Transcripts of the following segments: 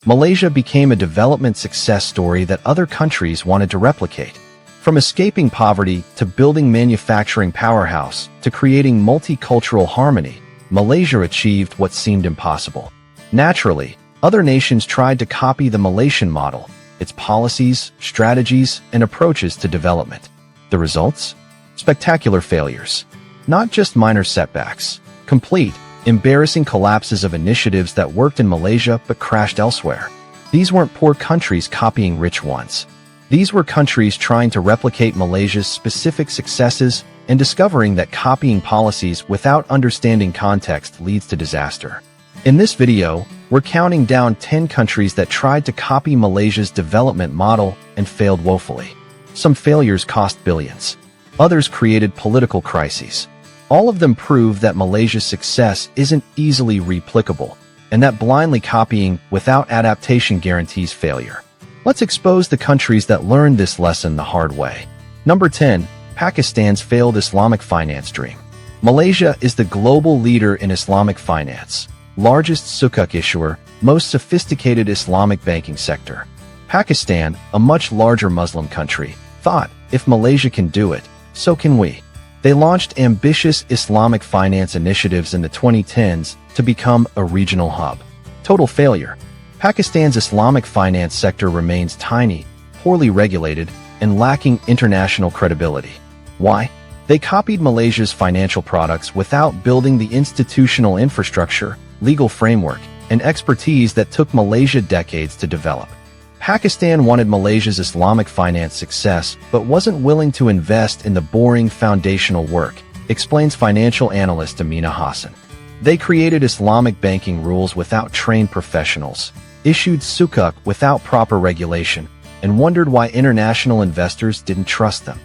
Malaysia became a development success story that other countries wanted to replicate. From escaping poverty to building manufacturing powerhouse to creating multicultural harmony, Malaysia achieved what seemed impossible. Naturally, other nations tried to copy the Malaysian model, its policies, strategies, and approaches to development. The results? Spectacular failures. Not just minor setbacks. Complete, embarrassing collapses of initiatives that worked in Malaysia but crashed elsewhere. These weren't poor countries copying rich ones. These were countries trying to replicate Malaysia's specific successes and discovering that copying policies without understanding context leads to disaster. In this video, we're counting down 10 countries that tried to copy Malaysia's development model and failed woefully. Some failures cost billions. Others created political crises. All of them prove that Malaysia's success isn't easily replicable, and that blindly copying without adaptation guarantees failure. Let's expose the countries that learned this lesson the hard way. Number 10. Pakistan's failed Islamic finance dream. Malaysia is the global leader in Islamic finance, largest sukuk issuer, most sophisticated Islamic banking sector. Pakistan, a much larger Muslim country, thought, if Malaysia can do it, so can we. They launched ambitious Islamic finance initiatives in the 2010s to become a regional hub. Total failure. Pakistan's Islamic finance sector remains tiny, poorly regulated, and lacking international credibility. Why? They copied Malaysia's financial products without building the institutional infrastructure, legal framework, and expertise that took Malaysia decades to develop. Pakistan wanted Malaysia's Islamic finance success but wasn't willing to invest in the boring foundational work, explains financial analyst Amina Hassan. They created Islamic banking rules without trained professionals, issued sukuk without proper regulation, and wondered why international investors didn't trust them.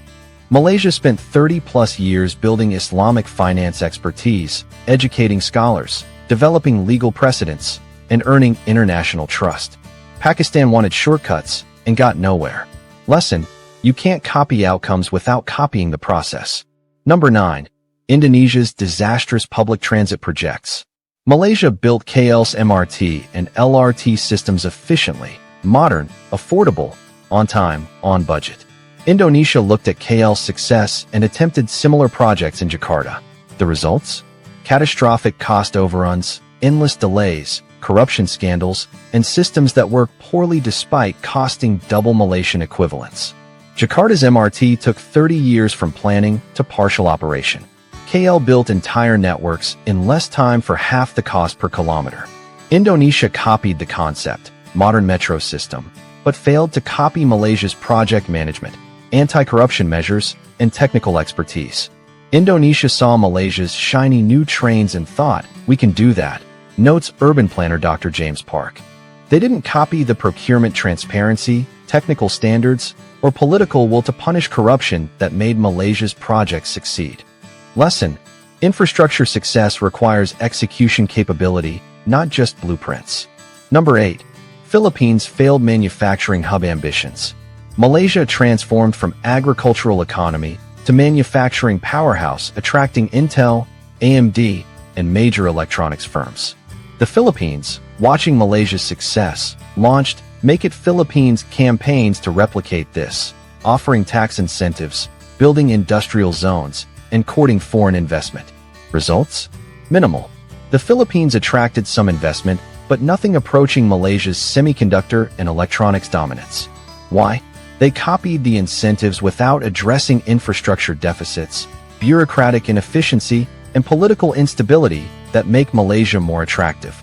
Malaysia spent 30-plus years building Islamic finance expertise, educating scholars, developing legal precedents, and earning international trust. Pakistan wanted shortcuts and got nowhere. Lesson: you can't copy outcomes without copying the process. Number 9. Indonesia's disastrous public transit projects. Malaysia built KL's MRT and LRT systems efficiently, modern, affordable, on time, on budget. Indonesia looked at KL's success and attempted similar projects in Jakarta. The results? Catastrophic cost overruns, endless delays, corruption scandals, and systems that work poorly despite costing double Malaysian equivalents. Jakarta's MRT took 30 years from planning to partial operation. KL built entire networks in less time for half the cost per kilometer. Indonesia copied the concept, modern metro system, but failed to copy Malaysia's project management, anti-corruption measures, and technical expertise. Indonesia saw Malaysia's shiny new trains and thought, we can do that, notes urban planner Dr. James Park. They didn't copy the procurement transparency, technical standards, or political will to punish corruption that made Malaysia's projects succeed. Lesson: infrastructure success requires execution capability, not just blueprints. Number 8. Philippines' failed manufacturing hub ambitions. Malaysia transformed from agricultural economy to manufacturing powerhouse, attracting Intel, AMD, and major electronics firms. The Philippines, watching Malaysia's success, launched Make It Philippines campaigns to replicate this, offering tax incentives, building industrial zones, and courting foreign investment. Results? Minimal. The Philippines attracted some investment, but nothing approaching Malaysia's semiconductor and electronics dominance. Why? They copied the incentives without addressing infrastructure deficits, bureaucratic inefficiency, and political instability that make Malaysia more attractive.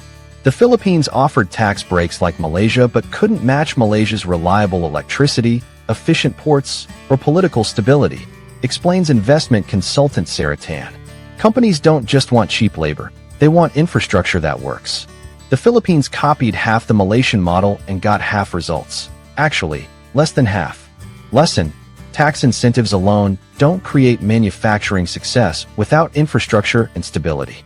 The Philippines offered tax breaks like Malaysia but couldn't match Malaysia's reliable electricity, efficient ports, or political stability, explains investment consultant Sarah Tan. Companies don't just want cheap labor, they want infrastructure that works. The Philippines copied half the Malaysian model and got half results. Actually, less than half. Lesson: tax incentives alone don't create manufacturing success without infrastructure and stability.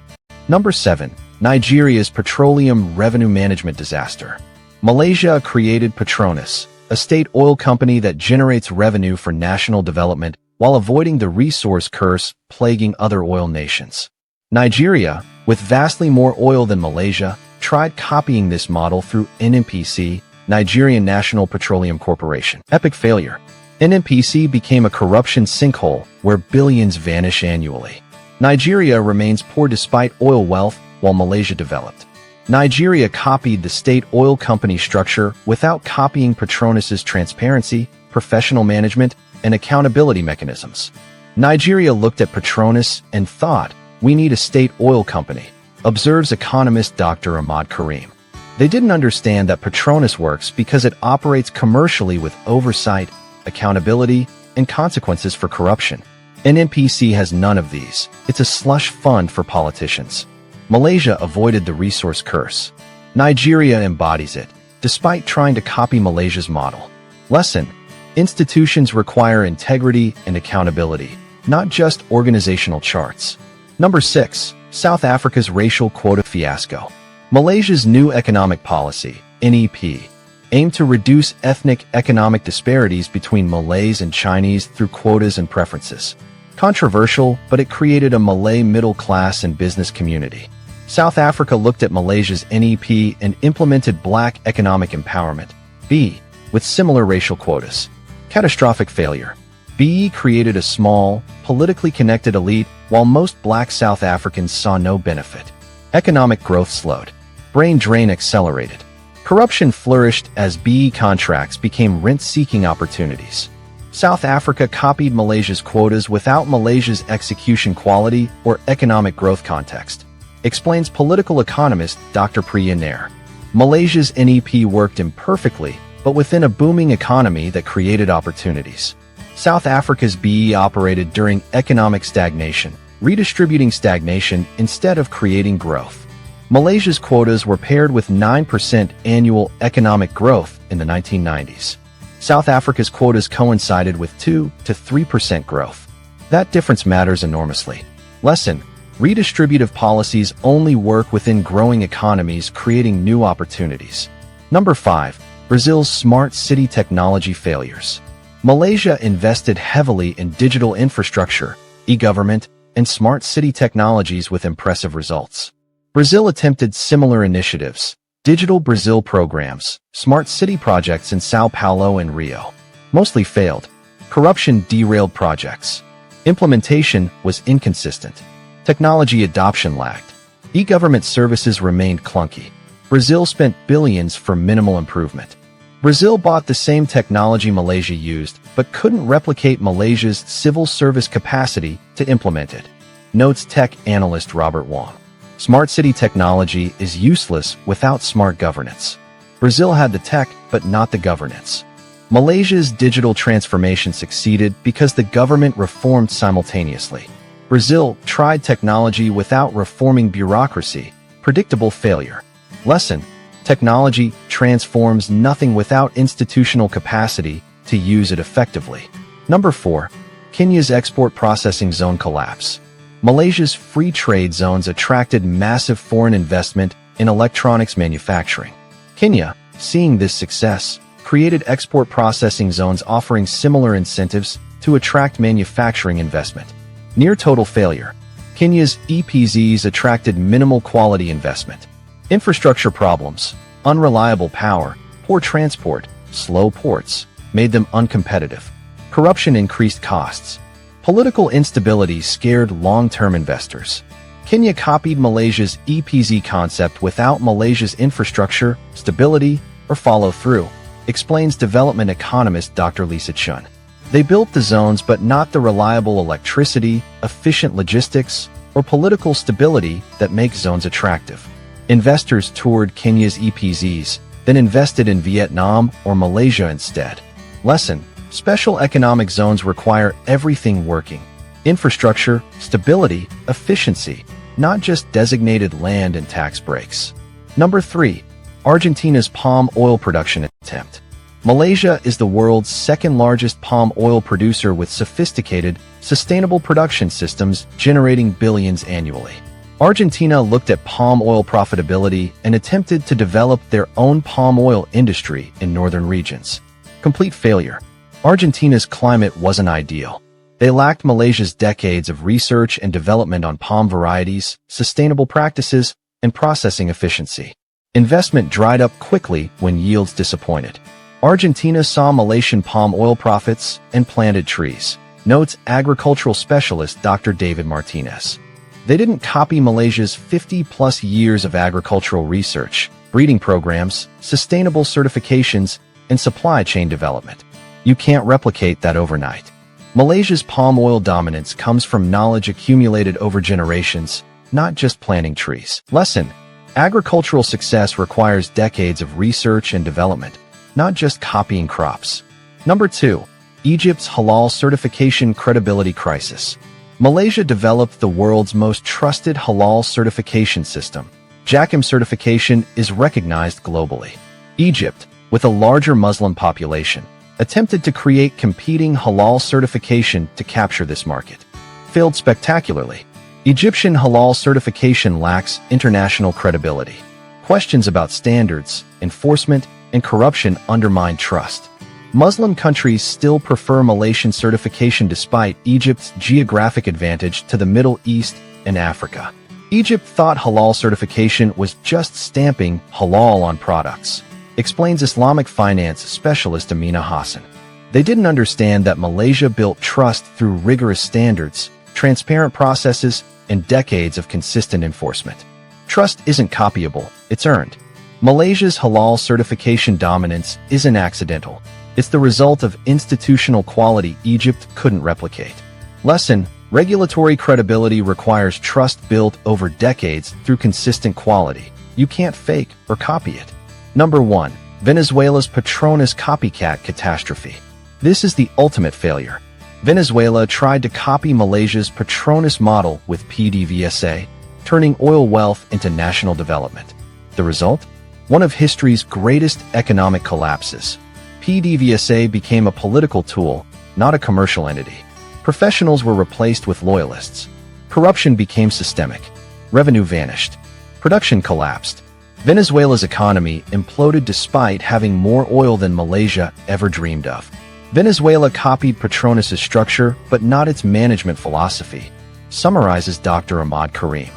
Number 7. Nigeria's petroleum revenue management disaster. Malaysia created Petronas, a state oil company that generates revenue for national development while avoiding the resource curse plaguing other oil nations. Nigeria, with vastly more oil than Malaysia, tried copying this model through NNPC, Nigerian National Petroleum Corporation. Epic failure. NNPC became a corruption sinkhole where billions vanish annually. Nigeria remains poor despite oil wealth, while Malaysia developed. Nigeria copied the state oil company structure without copying Petronas' transparency, professional management, and accountability mechanisms. Nigeria looked at Petronas and thought, "We need a state oil company," observes economist Dr. Ahmad Karim. They didn't understand that Petronas works because it operates commercially with oversight, accountability, and consequences for corruption. NNPC has none of these. It's a slush fund for politicians. Malaysia avoided the resource curse. Nigeria embodies it, despite trying to copy Malaysia's model. Lesson: institutions require integrity and accountability, not just organizational charts. Number 6. South Africa's racial quota fiasco. Malaysia's new economic policy, NEP, aimed to reduce ethnic economic disparities between Malays and Chinese through quotas and preferences. Controversial, but it created a Malay middle class and business community. South Africa looked at Malaysia's NEP and implemented Black economic empowerment, B, with similar racial quotas. Catastrophic failure. BE created a small, politically connected elite while most Black South Africans saw no benefit. Economic growth slowed. Brain drain accelerated. Corruption flourished as BE contracts became rent-seeking opportunities. South Africa copied Malaysia's quotas without Malaysia's execution quality or economic growth context, explains political economist Dr. Priya Nair. Malaysia's NEP worked imperfectly, but within a booming economy that created opportunities. South Africa's BE operated during economic stagnation, redistributing stagnation instead of creating growth. Malaysia's quotas were paired with 9% annual economic growth in the 1990s. South Africa's quotas coincided with 2 to 3% growth. That difference matters enormously. Lesson: redistributive policies only work within growing economies, creating new opportunities. Number 5. Brazil's smart city technology failures. Malaysia invested heavily in digital infrastructure, e-government, and smart city technologies with impressive results. Brazil attempted similar initiatives, Digital Brazil programs, smart city projects in Sao Paulo and Rio. Mostly failed. Corruption derailed projects. Implementation was inconsistent. Technology adoption lagged. E-government services remained clunky. Brazil spent billions for minimal improvement. Brazil bought the same technology Malaysia used, but couldn't replicate Malaysia's civil service capacity to implement it. Notes tech analyst Robert Wong. Smart city technology is useless without smart governance. Brazil had the tech, but not the governance. Malaysia's digital transformation succeeded because the government reformed simultaneously. Brazil tried technology without reforming bureaucracy. Predictable failure. Lesson: technology transforms nothing without institutional capacity to use it effectively. Number 4. Kenya's export processing zone collapse. Malaysia's free trade zones attracted massive foreign investment in electronics manufacturing. Kenya, seeing this success, created export processing zones offering similar incentives to attract manufacturing investment. Near total failure. Kenya's EPZs attracted minimal quality investment. Infrastructure problems, unreliable power, poor transport, slow ports, made them uncompetitive. Corruption increased costs. Political instability scared long-term investors. Kenya copied Malaysia's EPZ concept without Malaysia's infrastructure, stability, or follow-through, explains development economist Dr. Lisa Chun. They built the zones but not the reliable electricity, efficient logistics, or political stability that make zones attractive. Investors toured Kenya's EPZs, then invested in Vietnam or Malaysia instead. Lesson: special economic zones require everything working. Infrastructure, stability, efficiency, not just designated land and tax breaks. Number 3. Argentina's palm oil production attempt. Malaysia is the world's second-largest palm oil producer with sophisticated, sustainable production systems generating billions annually. Argentina looked at palm oil profitability and attempted to develop their own palm oil industry in northern regions. Complete failure. Argentina's climate wasn't ideal. They lacked Malaysia's decades of research and development on palm varieties, sustainable practices, and processing efficiency. Investment dried up quickly when yields disappointed. Argentina saw Malaysian palm oil profits and planted trees, notes agricultural specialist Dr. David Martinez. They didn't copy Malaysia's 50-plus years of agricultural research, breeding programs, sustainable certifications, and supply chain development. You can't replicate that overnight. Malaysia's palm oil dominance comes from knowledge accumulated over generations, not just planting trees. Lesson: agricultural success requires decades of research and development, not just copying crops. Number 2. Egypt's halal certification credibility crisis. Malaysia developed the world's most trusted halal certification system. JACIM certification is recognized globally. Egypt, with a larger Muslim population, attempted to create competing halal certification to capture this market. Failed spectacularly. Egyptian halal certification lacks international credibility. Questions about standards, enforcement, and corruption undermine trust. Muslim countries still prefer Malaysian certification despite Egypt's geographic advantage to the Middle East and Africa. Egypt thought halal certification was just stamping halal on products, explains Islamic finance specialist Amina Hassan. They didn't understand that Malaysia built trust through rigorous standards, transparent processes, and decades of consistent enforcement. Trust isn't copyable, it's earned. Malaysia's halal certification dominance isn't accidental. It's the result of institutional quality Egypt couldn't replicate. Lesson: regulatory credibility requires trust built over decades through consistent quality. You can't fake or copy it. Number 1. Venezuela's Petronas copycat catastrophe. This is the ultimate failure. Venezuela tried to copy Malaysia's Petronas model with PDVSA, turning oil wealth into national development. The result? One of history's greatest economic collapses. PDVSA became a political tool, not a commercial entity. Professionals were replaced with loyalists. Corruption became systemic. Revenue vanished. Production collapsed. Venezuela's economy imploded despite having more oil than Malaysia ever dreamed of. Venezuela copied Petronas' structure, but not its management philosophy, summarizes Dr. Ahmad Karim.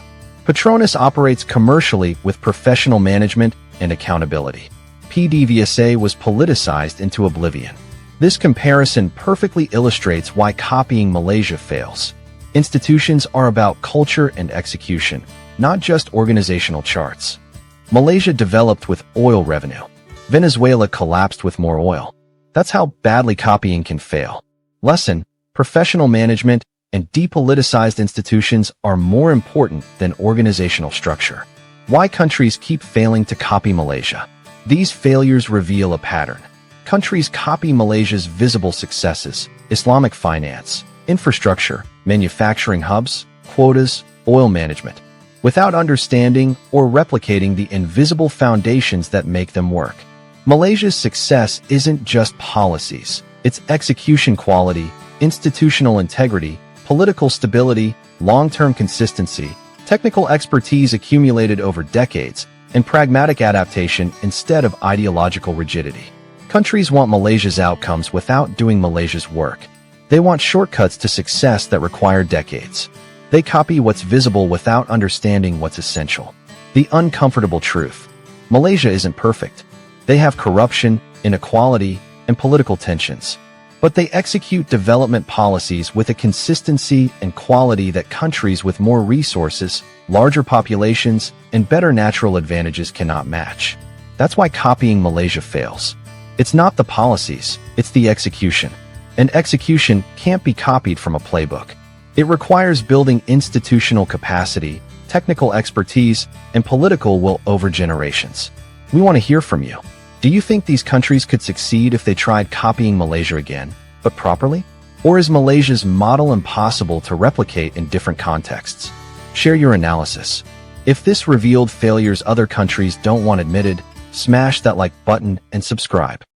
Petronas operates commercially with professional management and accountability. PDVSA was politicized into oblivion. This comparison perfectly illustrates why copying Malaysia fails. Institutions are about culture and execution, not just organizational charts. Malaysia developed with oil revenue. Venezuela collapsed with more oil. That's how badly copying can fail. Lesson: professional management and depoliticized institutions are more important than organizational structure. Why countries keep failing to copy Malaysia? These failures reveal a pattern. Countries copy Malaysia's visible successes: Islamic finance, infrastructure, manufacturing hubs, quotas, oil management, without understanding or replicating the invisible foundations that make them work. Malaysia's success isn't just policies. It's execution quality, institutional integrity, political stability, long-term consistency, technical expertise accumulated over decades, and pragmatic adaptation instead of ideological rigidity. Countries want Malaysia's outcomes without doing Malaysia's work. They want shortcuts to success that require decades. They copy what's visible without understanding what's essential. The uncomfortable truth: Malaysia isn't perfect. They have corruption, inequality, and political tensions. But they execute development policies with a consistency and quality that countries with more resources, larger populations, and better natural advantages cannot match. That's why copying Malaysia fails. It's not the policies, it's the execution. And execution can't be copied from a playbook. It requires building institutional capacity, technical expertise, and political will over generations. We want to hear from you. Do you think these countries could succeed if they tried copying Malaysia again, but properly? Or is Malaysia's model impossible to replicate in different contexts? Share your analysis. If this revealed failures other countries don't want admitted, smash that like button and subscribe.